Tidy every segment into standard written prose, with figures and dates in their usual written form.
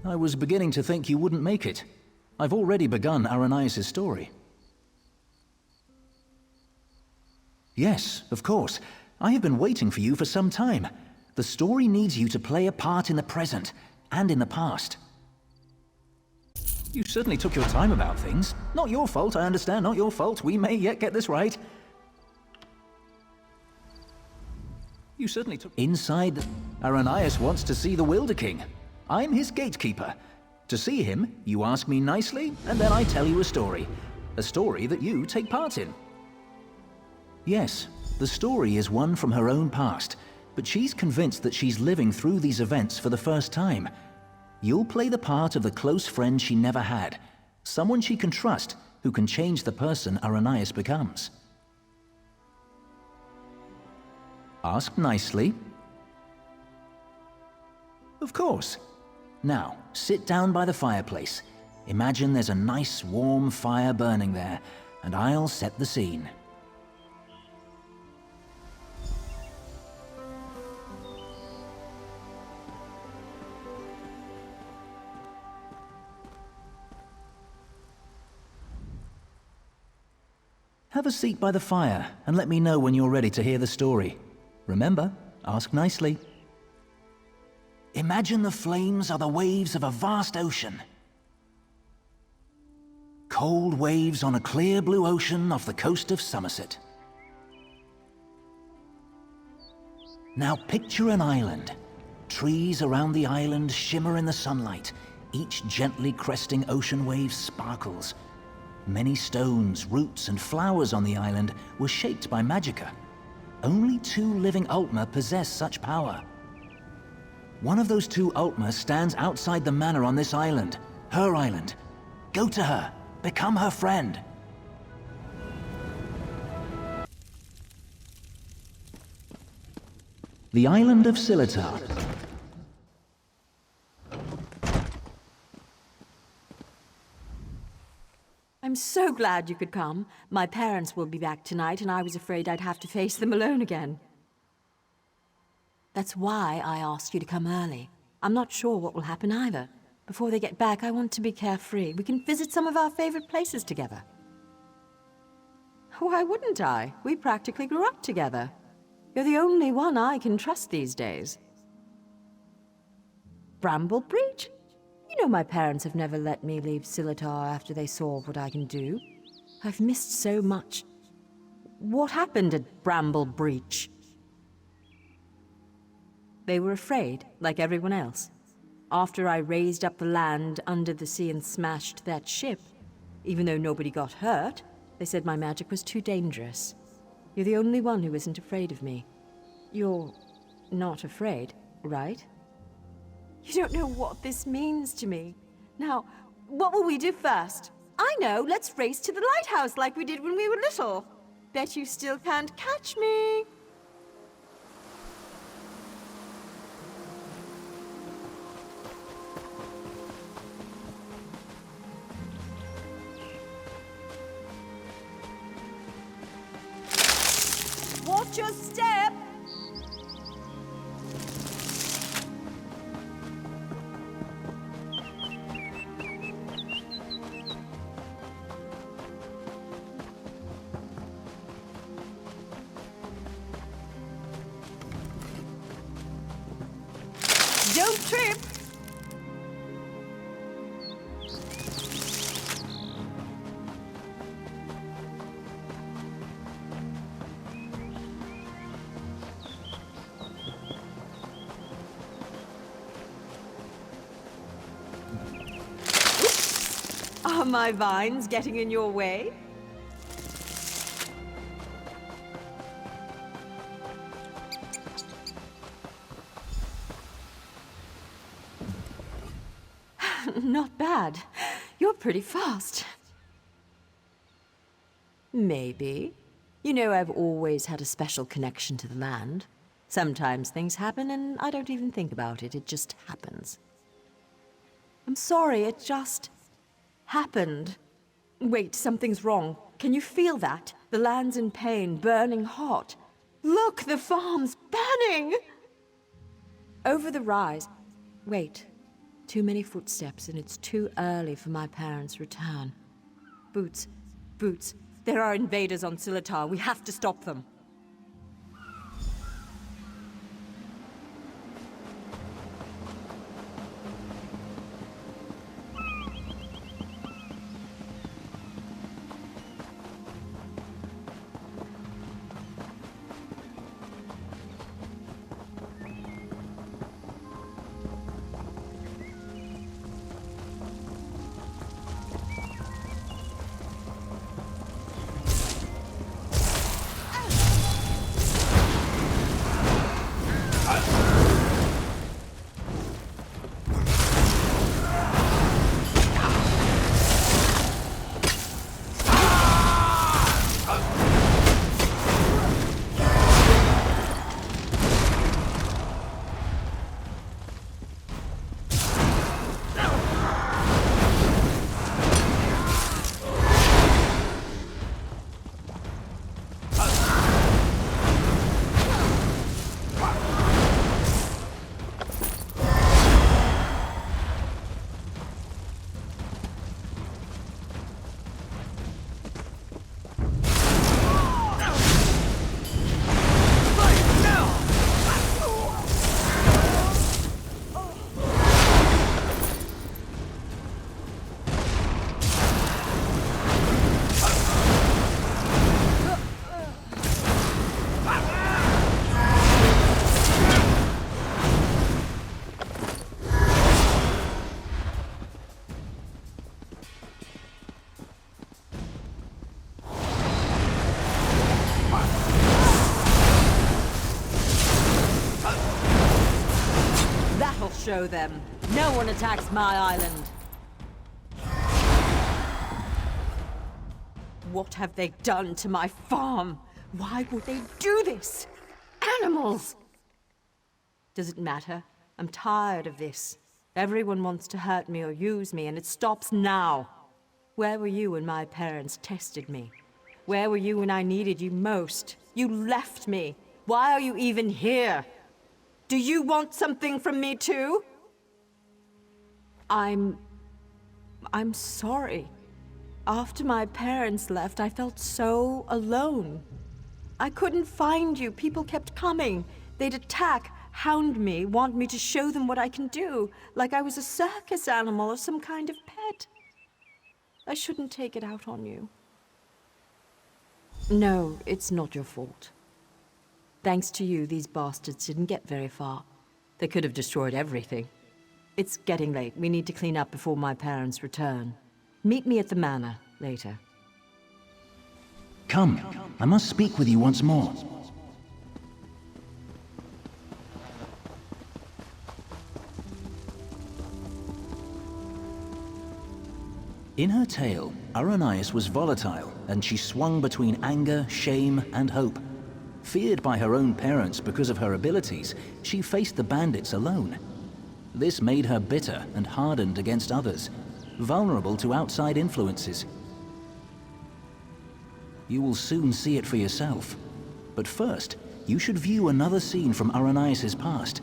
I was beginning to think you wouldn't make it. I've already begun Aranias' story. Yes, of course. I have been waiting for you for some time. The story needs you to play a part in the present and in the past. You certainly took your time about things. Not your fault, I understand, not your fault. We may yet get this right. You certainly took... Inside, Aranias wants to see the Wilder King. I'm his gatekeeper. To see him, you ask me nicely, and then I tell you a story. A story that you take part in. Yes, the story is one from her own past, but she's convinced that she's living through these events for the first time. You'll play the part of the close friend she never had, someone she can trust who can change the person Aranias becomes. Ask nicely. Of course. Now, sit down by the fireplace. Imagine there's a nice warm fire burning there, and I'll set the scene. Have a seat by the fire and let me know when you're ready to hear the story. Remember, ask nicely. Imagine the flames are the waves of a vast ocean. Cold waves on a clear blue ocean off the coast of Somerset. Now picture an island. Trees around the island shimmer in the sunlight. Each gently cresting ocean wave sparkles. Many stones, roots, and flowers on the island were shaped by magicka. Only 2 living Ultima possess such power. One of those 2 Ultima stands outside the manor on this island, her island. Go to her, become her friend. The island of Silitar. I'm so glad you could come. My parents will be back tonight, and I was afraid I'd have to face them alone again. That's why I asked you to come early. I'm not sure what will happen either. Before they get back, I want to be carefree. We can visit some of our favorite places together. Why wouldn't I? We practically grew up together. You're the only one I can trust these days. Bramble Breach? You know my parents have never let me leave Silitar after they saw what I can do. I've missed so much. What happened at Bramble Breach? They were afraid, like everyone else. After I raised up the land under the sea and smashed that ship, even though nobody got hurt, they said my magic was too dangerous. You're the only one who isn't afraid of me. You're not afraid, right? You don't know what this means to me. Now, what will we do first? I know, let's race to the lighthouse like we did when we were little. Bet you still can't catch me. Watch your step! Don't trip! Oops. Are my vines getting in your way? Not bad. You're pretty fast. Maybe. You know, I've always had a special connection to the land. Sometimes things happen and I don't even think about it. It just happens. I'm sorry, it just happened. Wait, something's wrong. Can you feel that? The land's in pain, burning hot. Look, the farm's burning! Over the rise. Wait. Too many footsteps, and it's too early for my parents' return. Boots, Boots, there are invaders on Silitar. We have to stop them. Show them. No one attacks my island. What have they done to my farm? Why would they do this? Animals! Does it matter? I'm tired of this. Everyone wants to hurt me or use me, and it stops now. Where were you when my parents tested me? Where were you when I needed you most? You left me. Why are you even here? Do you want something from me too? I'm sorry. After my parents left, I felt so alone. I couldn't find you. People kept coming. They'd attack, hound me, want me to show them what I can do, like I was a circus animal or some kind of pet. I shouldn't take it out on you. No, it's not your fault. Thanks to you, these bastards didn't get very far. They could have destroyed everything. It's getting late. We need to clean up before my parents return. Meet me at the manor later. Come, I must speak with you once more. In her tale, Aranias was volatile, and she swung between anger, shame, and hope. Feared by her own parents because of her abilities, she faced the bandits alone. This made her bitter and hardened against others, vulnerable to outside influences. You will soon see it for yourself. But first, you should view another scene from Aranias' past.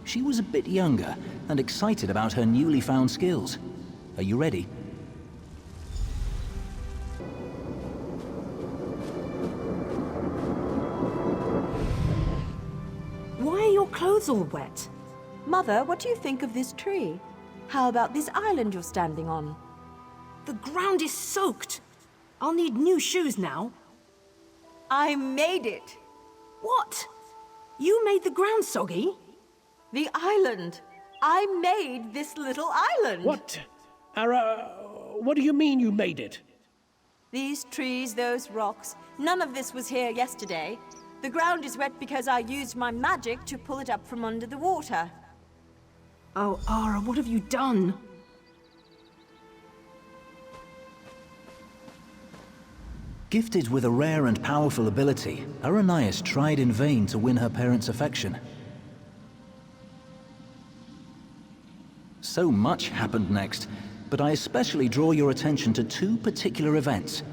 She was a bit younger and excited about her newly found skills. Are you ready? Why are your clothes all wet? Mother, what do you think of this tree? How about this island you're standing on? The ground is soaked. I'll need new shoes now. I made it! What? You made the ground soggy? The island! I made this little island! What? What do you mean you made it? These trees, those rocks, none of this was here yesterday. The ground is wet because I used my magic to pull it up from under the water. Oh, Ara, what have you done? Gifted with a rare and powerful ability, Aranias tried in vain to win her parents' affection. So much happened next, but I especially draw your attention to two particular events.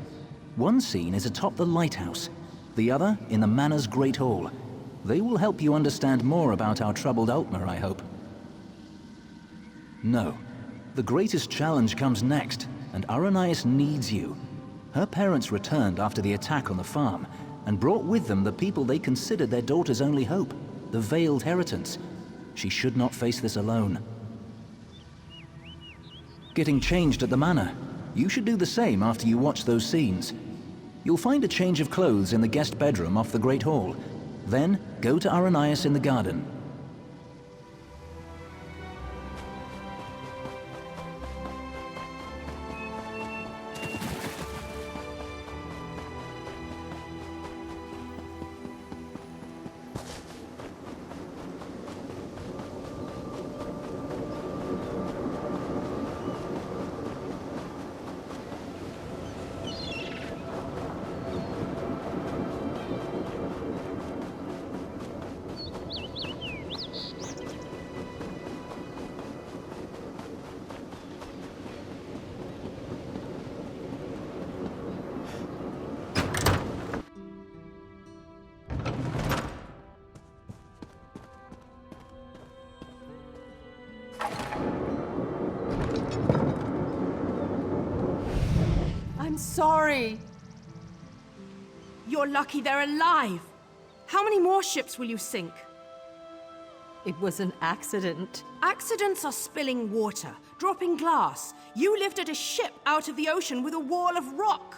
One scene is atop the lighthouse, the other in the manor's Great Hall. They will help you understand more about our troubled Altmer, I hope. No. The greatest challenge comes next, and Aranias needs you. Her parents returned after the attack on the farm, and brought with them the people they considered their daughter's only hope, the Veiled Heritance. She should not face this alone. Getting changed at the manor. You should do the same after you watch those scenes. You'll find a change of clothes in the guest bedroom off the Great Hall. Then, go to Aranias in the garden. I'm sorry. You're lucky they're alive. How many more ships will you sink? It was an accident. Accidents are spilling water, dropping glass. You lifted a ship out of the ocean with a wall of rock.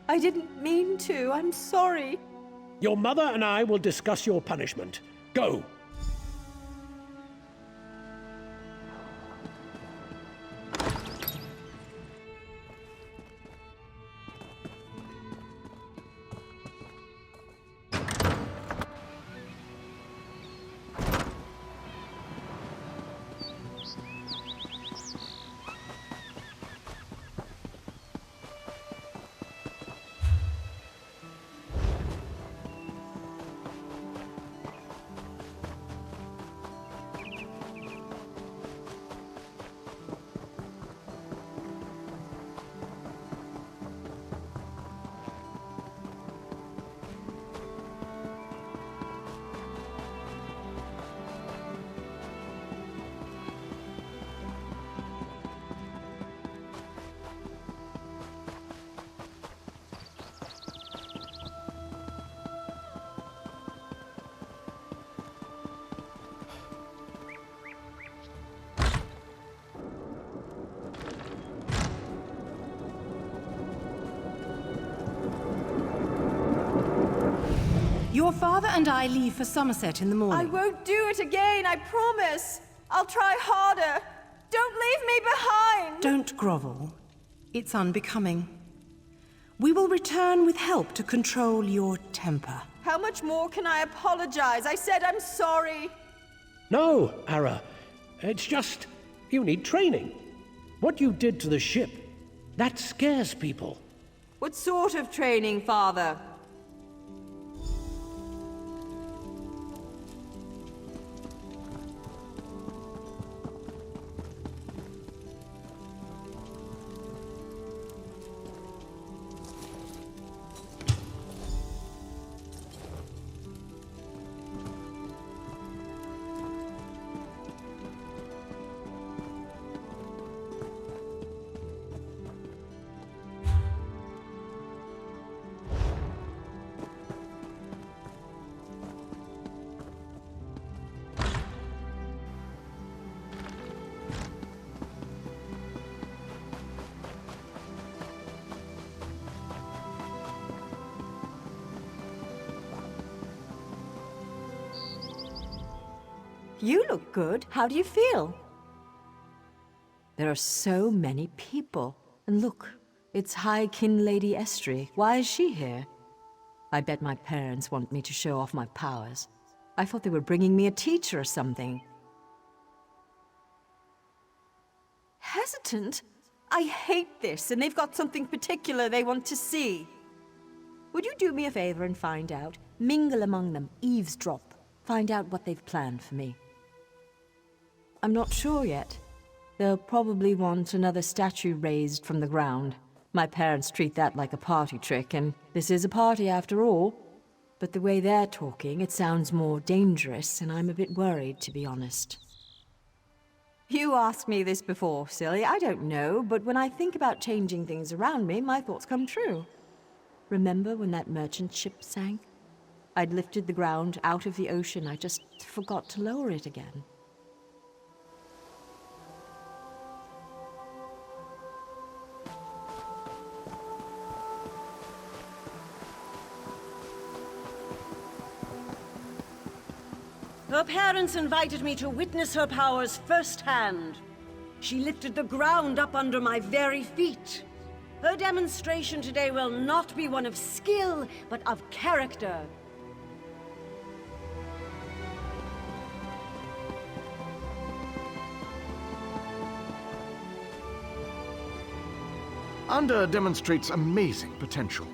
I didn't mean to. I'm sorry. Your mother and I will discuss your punishment. Go. Your father and I leave for Somerset in the morning. I won't do it again, I promise. I'll try harder. Don't leave me behind. Don't grovel. It's unbecoming. We will return with help to control your temper. How much more can I apologize? I said I'm sorry. No, Ara. It's just, you need training. What you did to the ship, that scares people. What sort of training, Father? You look good. How do you feel? There are so many people. And look, it's High Kin Lady Estrie. Why is she here? I bet my parents want me to show off my powers. I thought they were bringing me a teacher or something. Hesitant? I hate this, and they've got something particular they want to see. Would you do me a favor and find out? Mingle among them, eavesdrop. Find out what they've planned for me. I'm not sure yet. They'll probably want another statue raised from the ground. My parents treat that like a party trick, and this is a party after all. But the way they're talking, it sounds more dangerous, and I'm a bit worried, to be honest. You asked me this before, silly. I don't know, but when I think about changing things around me, my thoughts come true. Remember when that merchant ship sank? I'd lifted the ground out of the ocean. I just forgot to lower it again. Her parents invited me to witness her powers firsthand. She lifted the ground up under my very feet. Her demonstration today will not be one of skill, but of character. Anda demonstrates amazing potential.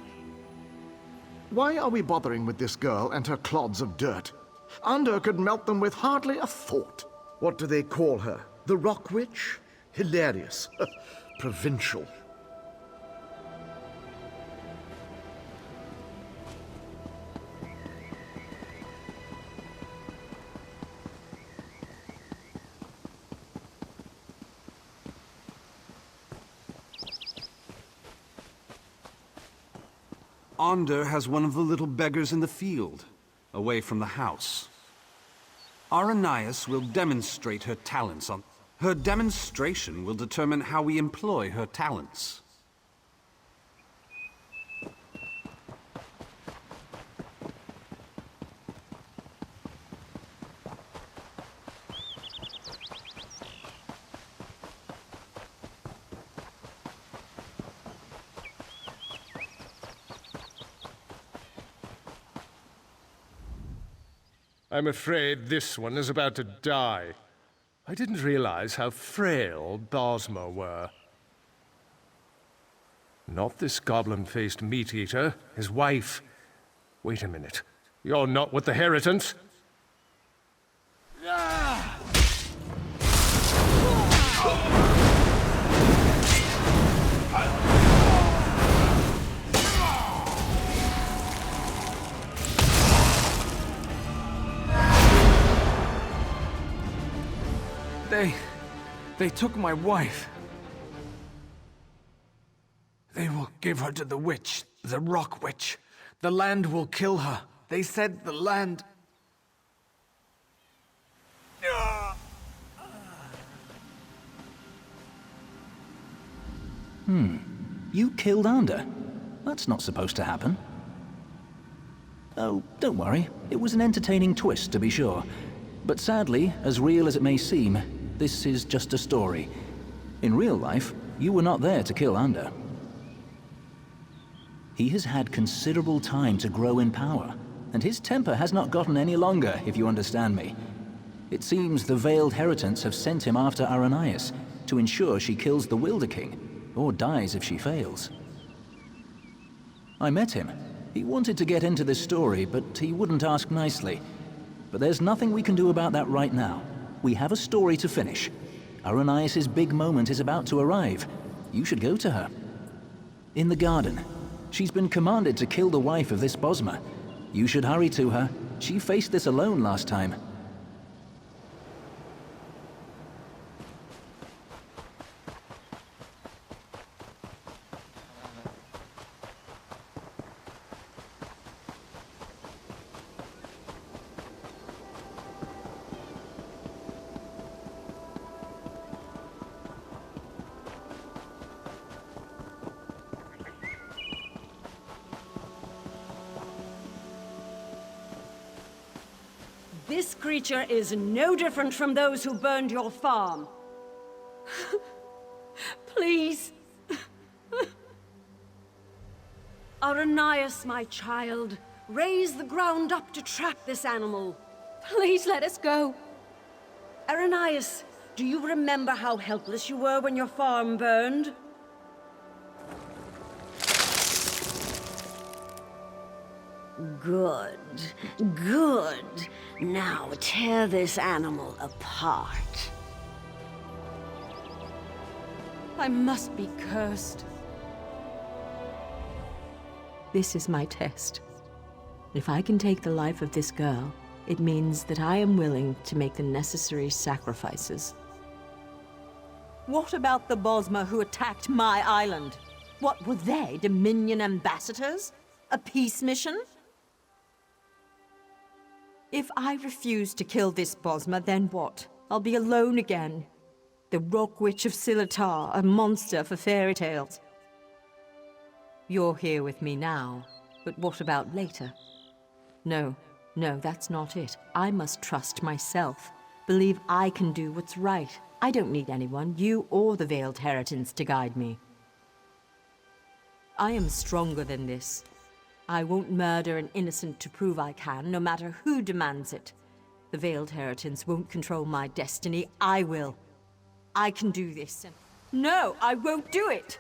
Why are we bothering with this girl and her clods of dirt? Anda could melt them with hardly a thought. What do they call her? The Rock Witch? Hilarious. Provincial. Anda has one of the little beggars in the field, away from the house. Aranias will demonstrate her talents on... Her demonstration will determine how we employ her talents. I'm afraid this one is about to die. I didn't realize how frail Bosmer were. Not this goblin-faced meat-eater, his wife. Wait a minute. You're not with the Heritants? They took my wife. They will give her to the witch, the Rock Witch. The land will kill her. They said the land... You killed Anda? That's not supposed to happen. Oh, don't worry. It was an entertaining twist, to be sure. But sadly, as real as it may seem, this is just a story. In real life, you were not there to kill Anda. He has had considerable time to grow in power, and his temper has not gotten any longer, if you understand me. It seems the Veiled Heritants have sent him after Aranias to ensure she kills the Wilder King, or dies if she fails. I met him. He wanted to get into this story, but he wouldn't ask nicely. But there's nothing we can do about that right now. We have a story to finish. Aranias' big moment is about to arrive. You should go to her. In the garden. She's been commanded to kill the wife of this Bosmer. You should hurry to her. She faced this alone last time. This creature is no different from those who burned your farm. Please. Aranias, my child, raise the ground up to trap this animal. Please let us go. Aranias, do you remember how helpless you were when your farm burned? Good, good. Now tear this animal apart. I must be cursed. This is my test. If I can take the life of this girl, it means that I am willing to make the necessary sacrifices. What about the Bosmer who attacked my island? What were they, Dominion ambassadors? A peace mission? If I refuse to kill this Bosmer, then what? I'll be alone again. The Rock Witch of Silitar, a monster for fairy tales. You're here with me now, but what about later? No, that's not it. I must trust myself. Believe I can do what's right. I don't need anyone, you or the Veiled Heritance, to guide me. I am stronger than this. I won't murder an innocent to prove I can, no matter who demands it. The Veiled Heritance won't control my destiny. I will. I can do this. No, I won't do it!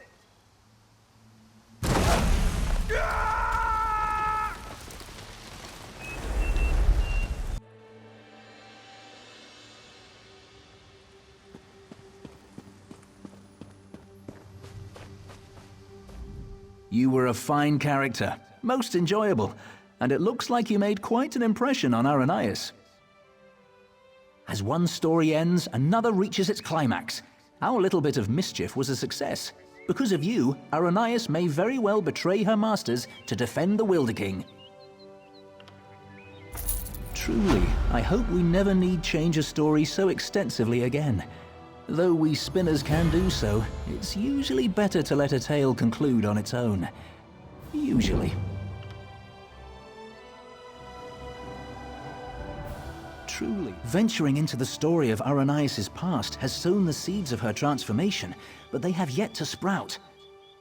You were a fine character, most enjoyable, and it looks like you made quite an impression on Aranias. As one story ends, another reaches its climax. Our little bit of mischief was a success. Because of you, Aranias may very well betray her masters to defend the Wilder King. Truly, I hope we never need change a story so extensively again. Though we spinners can do so, it's usually better to let a tale conclude on its own. Usually. Truly. Venturing into the story of Aranias' past has sown the seeds of her transformation, but they have yet to sprout.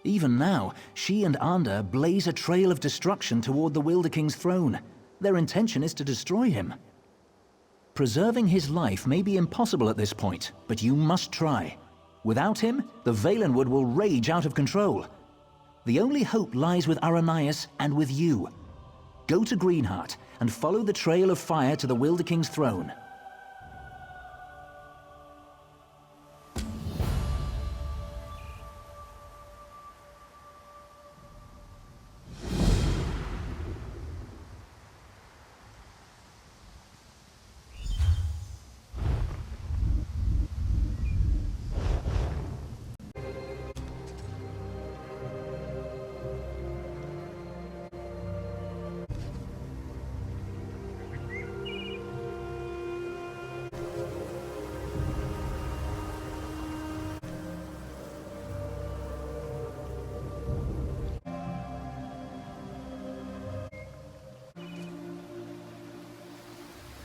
Even now, she and Ander blaze a trail of destruction toward the Wilder King's throne. Their intention is to destroy him. Preserving his life may be impossible at this point, but you must try. Without him, the Valenwood will rage out of control. The only hope lies with Aranias and with you. Go to Greenheart and follow the trail of fire to the Wilder King's throne.